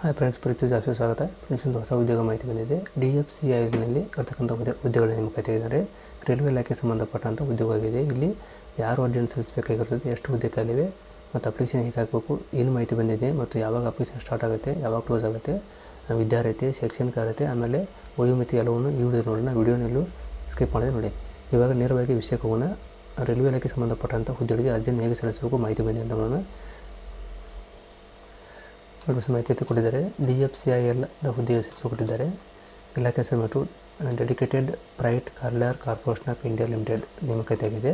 Hi friends, ಪ್ರೀತಿ ಜಾಸ್ತಿ ಸ್ವಾಗತ. Friends, ಒಂದು ಹೊಸ ಉದ್ಯೋಗ ಮಾಹಿತಿ ಬಂದಿದೆ. DFCIನಲ್ಲಿ ಇರ್ತಕ್ಕಂಥ ಹುದ್ದೆಗಳ ನೇಮಕಾತಿ ಇದ್ದಾರೆ. ರೈಲ್ವೆ ಇಲಾಖೆ ಸಂಬಂಧಪಟ್ಟಂಥ ಉದ್ಯೋಗವಾಗಿದೆ. ಇಲ್ಲಿ ಯಾರು ಅರ್ಜಿಯನ್ನು ಸಲ್ಲಿಸಬೇಕಾಗಿರ್ತದೆ, ಎಷ್ಟು ಹುದ್ದೆ ಖಾಲಿವೆ ಮತ್ತು ಅಪ್ಲಿಕೇಶನ್ ಹೇಗೆ ಹಾಕಬೇಕು, ಏನು ಮಾಹಿತಿ ಬಂದಿದೆ ಮತ್ತು ಯಾವಾಗ ಅಪ್ಲಿಕೇಶನ್ ಸ್ಟಾರ್ಟ್ ಆಗುತ್ತೆ, ಯಾವಾಗ ಕ್ಲೋಸ್ ಆಗುತ್ತೆ, ವಿದ್ಯಾರ್ಥಿ ಶೈಕ್ಷಣಿಕ ಅರ್ಹತೆ ಆಮೇಲೆ ವಯೋಮಿತಿ ಎಲ್ಲವನ್ನು ಈ ವಿಡಿಯೋನಲ್ಲೂ ಸ್ಕಿಪ್ ಮಾಡಿದೆ ನೋಡಿ. ಇವಾಗ ನೇರವಾಗಿ ವಿಷಯಕ್ಕೆ ಹೋಗೋಣ. ರೈಲ್ವೆ ಇಲಾಖೆ ಸಂಬಂಧಪಟ್ಟಂಥ ಹುದ್ದೆಗಳಿಗೆ ಅರ್ಜಿಯನ್ನು ಹೇಗೆ ಸಲ್ಲಿಸಬೇಕು ಮಾಹಿತಿ ಬಂದಿದೆ ಅಂತ ನೋಡೋಣ. ಮಾಹಿತಿ ಕೊಟ್ಟಿದ್ದಾರೆ. DFCIL ಹುದ್ದೆ ಹೆಸರು ಕೊಟ್ಟಿದ್ದಾರೆ. ಇಲಾಖೆ ಹೆಸರು dedicated private corridor corporation of India limited ನೇಮಕಾತಿಯಾಗಿದೆ.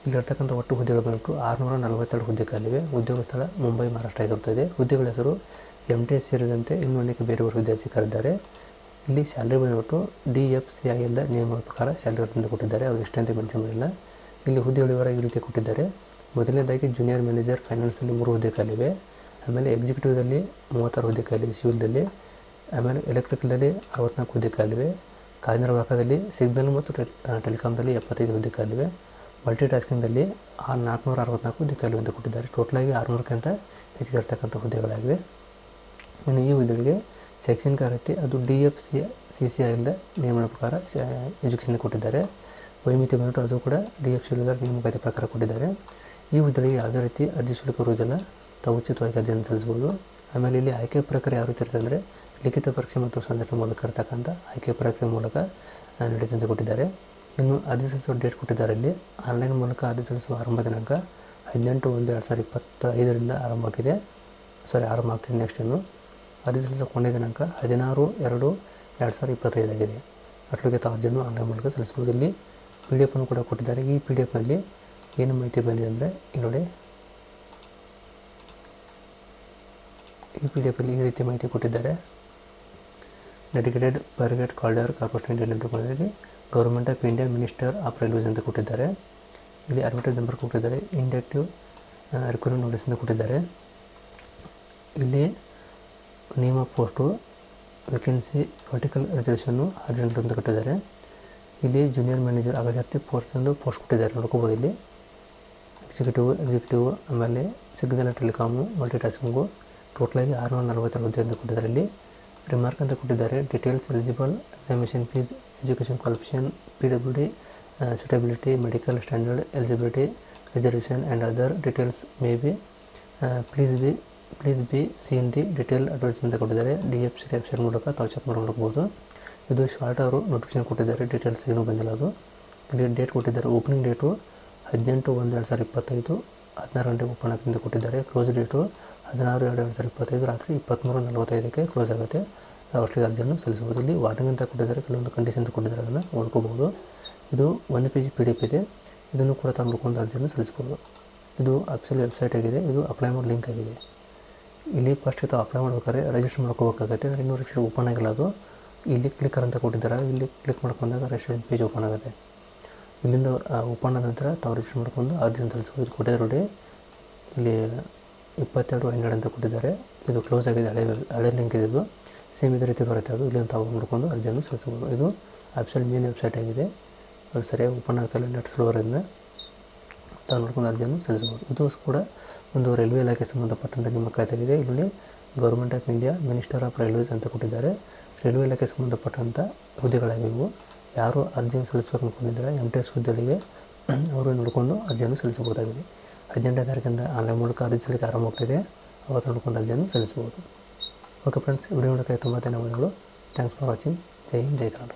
ಇಲ್ಲಿರ್ತಕ್ಕಂಥ ಒಟ್ಟು ಹುದ್ದೆಗಳು ಬಂದ್ಬಿಟ್ಟು 642 ಹುದ್ದೆ ಖಾಲಿವೆ. ಉದ್ಯೋಗ ಸ್ಥಳ ಮುಂಬೈ, ಮಹಾರಾಷ್ಟ್ರ ಆಗಿರುತ್ತದೆ. ಹುದ್ದೆಗಳ ಹೆಸರು MTS ಸೇರಿದಂತೆ ಇನ್ನೂ ಅನೇಕ ಬೇರೆ ಹುದ್ದೆ ಅರ್ಜಿ ಕರೆದಿದ್ದಾರೆ. ಇಲ್ಲಿ ಸ್ಯಾಲ್ರಿ ಬಂದ್ಬಿಟ್ಟು DFCIL ನಿಯಮದ ಪ್ರಕಾರ ಸ್ಯಾಲ್ರಿ ಅಂತ ಕೊಟ್ಟಿದ್ದಾರೆ. ಅವ್ರು ಎಷ್ಟಂತ ಮೆನ್ಷನ್ ಮಾಡಿಲ್ಲ. ಇಲ್ಲಿ ಹುದ್ದೆಗಳ ವಿವರ ಈ ರೀತಿ ಕೊಟ್ಟಿದ್ದಾರೆ. ಮೊದಲನೇದಾಗಿ ಜೂನಿಯರ್ ಮ್ಯಾನೇಜರ್ ಫೈನಾನ್ಸಲ್ಲಿ 3 ಹುದ್ದೆ ಖಾಲಿವೆ. ಆಮೇಲೆ ಎಕ್ಸಿಕ್ಯೂಟಿವ್ದಲ್ಲಿ 36 ಹುದ್ದೆ ಖಾಲಿವೆ ಸಿವಿಲ್ದಲ್ಲಿ. ಆಮೇಲೆ ಎಲೆಕ್ಟ್ರಿಕಲ್ದಲ್ಲಿ 64 ಹುದ್ದೆ ಖಾಲಿವೆ. ಕಾರ್ಯನಿರ್ವಾಹಕದಲ್ಲಿ ಸಿಗ್ನಲ್ ಮತ್ತು ಟೆಲಿಕಾಮ್ದಲ್ಲಿ 75 ಹುದ್ದೆ ಖಾಲಿವೆ. ಮಲ್ಟಿ ಟಾಸ್ಕಿಂಗ್ದಲ್ಲಿ 464 ಹುದ್ದೆ ಖಾಲಿವೆ ಅಂತ ಕೊಟ್ಟಿದ್ದಾರೆ. ಟೋಟಲಾಗಿ 600ಕ್ಕಿಂತ ಹೆಚ್ಚಿಗೆ ಇರ್ತಕ್ಕಂಥ ಹುದ್ದೆಗಳಾಗಿವೆ. ಇನ್ನು ಈ ಹುದ್ದೆಗಳಿಗೆ ಶೈಕ್ಷಣಿಕ ಅರ್ಹತೆ ಅದು DFCIL ನಿಯಮದ ಪ್ರಕಾರ ಎಜುಕೇಷನ್ ಕೊಟ್ಟಿದ್ದಾರೆ. ವಯೋಮಿತಿ ಬಂದ್ಬಿಟ್ಟು ಅದು ಕೂಡ DFCIL ನೇಮಕಾತಿ ಪ್ರಕಾರ ಕೊಟ್ಟಿದ್ದಾರೆ. ಈ ಹುದ್ದೆಗಳಿಗೆ ಯಾವುದೇ ರೀತಿ ಅರ್ಜಿ ಶುಲ್ಕ ಇರುವುದಿಲ್ಲ. ತಾವು ಉಚಿತವಾಗಿ ಅರ್ಜಿಯನ್ನು ಸಲ್ಲಿಸ್ಬೋದು. ಆಮೇಲೆ ಇಲ್ಲಿ ಆಯ್ಕೆ ಪ್ರಕ್ರಿಯೆ ಯಾವ ರೀತಿ ಇರ್ತದೆ ಅಂದರೆ ಲಿಖಿತ ಪರೀಕ್ಷೆ ಮತ್ತು ಸಂದರ್ಶನ ಮೂಲಕ ಇರ್ತಕ್ಕಂಥ ಆಯ್ಕೆ ಪ್ರಕ್ರಿಯೆ ಮೂಲಕ ನಡೆದಂತೆ ಕೊಟ್ಟಿದ್ದಾರೆ. ಇನ್ನು ಅರ್ಜಿ ಸಲ್ಲಿಸುವ ಡೇಟ್ ಕೊಟ್ಟಿದ್ದಾರೆ. ಇಲ್ಲಿ ಆನ್ಲೈನ್ ಮೂಲಕ ಅರ್ಜಿ ಸಲ್ಲಿಸುವ ಆರಂಭ ದಿನಾಂಕ 18/1/2025 ಆರಂಭವಾಗಿದೆ. ಆರಂಭ ಆಗ್ತಿದೆ. ನೆಕ್ಸ್ಟ್ ಇನ್ನು ಅರ್ಜಿ ಸಲ್ಲಿಸುವ ಕೊನೆಯ ದಿನಾಂಕ 16/2/2025 ಆಗಿದೆ. ಅಟ್ಲಿಗೆ ತಾವು ಅರ್ಜಿಯನ್ನು ಆನ್ಲೈನ್ ಮೂಲಕ ಸಲ್ಲಿಸ್ಬೋದು. ಇಲ್ಲಿ PDF ಅನ್ನು ಕೂಡ ಕೊಟ್ಟಿದ್ದಾರೆ. ಈ PDFನಲ್ಲಿ ಏನು ಮಾಹಿತಿ ಬಂದಿದೆ ಅಂದರೆ ಇಲ್ಲಿ ನೋಡಿ, ಈ PDFಲ್ಲಿ ಈ ರೀತಿ ಮಾಹಿತಿ ಕೊಟ್ಟಿದ್ದಾರೆ. Dedicated private corridor corporation India limited government of India minister of railways ಅಂತ ಕೊಟ್ಟಿದ್ದಾರೆ. ಇಲ್ಲಿ ಅಡ್ವರ್ಟೈಸ್ ನಂಬರ್ ಕೊಟ್ಟಿದ್ದಾರೆ. ಇಂಡಕ್ಟಿವ್ ರಿಕ್ವೈರ್ಮೆಂಟ್ ನೋಟಿಸ್ ಅಂತ ಕೊಟ್ಟಿದ್ದಾರೆ. ಇಲ್ಲಿ name of post vacancy vertical reservation 18 ಅಂತ ಕೊಟ್ಟಿದ್ದಾರೆ. ಇಲ್ಲಿ ಜೂನಿಯರ್ ಮ್ಯಾನೇಜರ್ ಅಗತ್ಯ ಪೋಸ್ಟ್ ಕೊಟ್ಟಿದ್ದಾರೆ, ನೋಡ್ಕೋಬೋದು. ಇಲ್ಲಿ ಎಕ್ಸಿಕ್ಯೂಟಿವ್ ಆಮೇಲೆ ಸಿಗ್ನಲ್ ಟೆಲಿಕಾಮು ಮಲ್ಟಿ ಟಾಸ್ಕಿಂಗು ಟೋಟಲಾಗಿ 642 ಹುದ್ದೆ ಅಂತ ಕೊಟ್ಟಿದ್ದಾರೆ. ಇಲ್ಲಿ ರಿಮಾರ್ಕ್ ಅಂತ ಕೊಟ್ಟಿದ್ದಾರೆ. Details eligible examination fees, education qualification, PWD suitability, medical standard, eligibility, reservation and other details may be please be seen the detail advertisement ಅಂತ ಕೊಟ್ಟಿದ್ದಾರೆ. DFC ವೆಬ್ಸೈಟ್ ಮೂಲಕ ತಾವು ಚೆಕ್ ಮಾಡಿ ನೋಡ್ಬೋದು. ಇದು ಶಾರ್ಟ್ ಅವರು ನೋಟಿಫಿಕೇಶನ್ ಕೊಟ್ಟಿದ್ದಾರೆ. ಡೀಟೇಲ್ಸ್ ಏನೂ ಬಂದಿಲ್ಲ. ಅದು ಇಲ್ಲಿ ಡೇಟ್ ಕೊಟ್ಟಿದ್ದಾರೆ. ಓಪನಿಂಗ್ ಡೇಟು 18/1/2025 16 ಗಂಟೆಗೆ ಓಪನ್ ಆಗ್ತಿಂದ ಕೊಟ್ಟಿದ್ದಾರೆ. ಕ್ಲೋಸ್ ಡೇಟು 16/2/2025 ರಾತ್ರಿ 23:45ಕ್ಕೆ ಕ್ಲೋಸ್ ಆಗುತ್ತೆ. ಅಷ್ಟಕ್ಕೆ ಅರ್ಜಿಯನ್ನು ಸಲ್ಲಿಸಬಹುದು. ಇಲ್ಲಿ ವಾರ್ನಿಂಗ್ ಅಂತ ಕೊಟ್ಟಿದ್ದಾರೆ, ಕೆಲವೊಂದು ಕಂಡೀಷನ್ ಅಂತ ಕೊಟ್ಟಿದ್ದಾರೆ, ಅದನ್ನು ಓದ್ಕೋಬಹುದು. ಇದು 1 page PDF ಇದೆ. ಇದನ್ನು ಕೂಡ ತಾವು ನೋಡ್ಕೊಂಡು ಅರ್ಜಿಯನ್ನು ಸಲ್ಲಿಸ್ಬೋದು. ಇದು ಅಫಿಷಿಯಲ್ ವೆಬ್ಸೈಟ್ ಆಗಿದೆ. ಇದು ಅಪ್ಲೈ ಮಾಡೋ ಲಿಂಕ್ ಆಗಿದೆ. ಇಲ್ಲಿ ಫಸ್ಟ್ ತಾವು ಅಪ್ಲೈ ಮಾಡ್ಬೇಕಾದ್ರೆ ರಿಜಿಸ್ಟರ್ ಮಾಡ್ಕೋಬೇಕಾಗುತ್ತೆ. ಇನ್ನೂ ರಿಜಿಸ್ಟರ್ ಓಪನ್ ಆಗಿಲ್ಲ. ಅದು ಇಲ್ಲಿ ಕ್ಲಿಕ್ಕರ್ ಅಂತ ಕೊಟ್ಟಿದ್ದಾರೆ. ಇಲ್ಲಿ ಕ್ಲಿಕ್ ಮಾಡ್ಕೊಂಡಾಗ ರಿಜಿಸ್ಟ್ರೇಷನ್ ಪೇಜ್ ಓಪನ್ ಆಗುತ್ತೆ. ಇಲ್ಲಿಂದ ಓಪನ್ ಆದ ನಂತರ ತಾವು ರಿಜಿಸ್ಟರ್ ಮಾಡ್ಕೊಂಡು ಅರ್ಜಿಯನ್ನು ಸಲ್ಲಿಸ್ಬೋದು. ಕೊಟ್ಟಿದ್ದಾರೆ ನೋಡಿ, ಇಲ್ಲಿ 22/12 ಅಂತ ಕೊಟ್ಟಿದ್ದಾರೆ. ಇದು ಕ್ಲೋಸ್ ಆಗಿದೆ. ಹಳೆ ಲಿಂಕ್ ಇದೆ. ಇದು ಸೇಮ್ ಇದೇ ರೀತಿ ಬರುತ್ತೆ. ಅದು ಇಲ್ಲಿಂದ ತಾವು ನೋಡಿಕೊಂಡು ಅರ್ಜಿಯನ್ನು ಸಲ್ಲಿಸ್ಬೋದು. ಇದು ಅಫಿಷಿಯಲ್ ಮೇನ್ ವೆಬ್ಸೈಟ್ ಆಗಿದೆ. ಅದು ಸರಿಯಾಗಿ ಓಪನ್ ಆಗ್ತಾಯಿಲ್ಲ, ನೆಟ್ ಸ್ಲೋವರಿಂದ ತಾವು ನೋಡ್ಕೊಂಡು ಅರ್ಜಿಯನ್ನು ಸಲ್ಲಿಸ್ಬೋದು. ಇದು ಕೂಡ ಒಂದು ರೈಲ್ವೆ ಇಲಾಖೆ ಸಂಬಂಧಪಟ್ಟಂಥ ನೇಮಕಾತಿಯಾಗಿದೆ. ಇಲ್ಲಿ government of India minister of railways ಅಂತ ಕೊಟ್ಟಿದ್ದಾರೆ. ರೈಲ್ವೆ ಇಲಾಖೆ ಸಂಬಂಧಪಟ್ಟಂಥ ಹುದ್ದೆಗಳಾಗಿವೆ. ಯಾರು ಅರ್ಜಿಯನ್ನು ಸಲ್ಲಿಸಬೇಕು ಅಂದ್ಕೊಂಡಿದ್ದಾರೆ MTS ಹುದ್ದೆಗಳಿಗೆ ಅವರು ನೋಡಿಕೊಂಡು ಅರ್ಜಿಯನ್ನು ಸಲ್ಲಿಸಬಹುದಾಗಿದೆ. 18ನೇ ತಾರೀಕಿಂದ ಆನ್ಲೈನ್ ಮೂಲಕ ಅರ್ಜಿ ಸಲ್ಲಿಕೆ ಆರಂಭವಾಗ್ತಿದೆ. ಅವತ್ತು ನೋಡ್ಕೊಂಡು ಅರ್ಜಿಯನ್ನು ಸಲ್ಲಿಸಬಹುದು. ಓಕೆ ಫ್ರೆಂಡ್ಸ್, ವಿಡಿಯೋ ನೋಡೋಕ್ಕೆ ತುಂಬ ಧನ್ಯವಾದಗಳು. Thanks for watching. Jai Hind, Jai Kannada.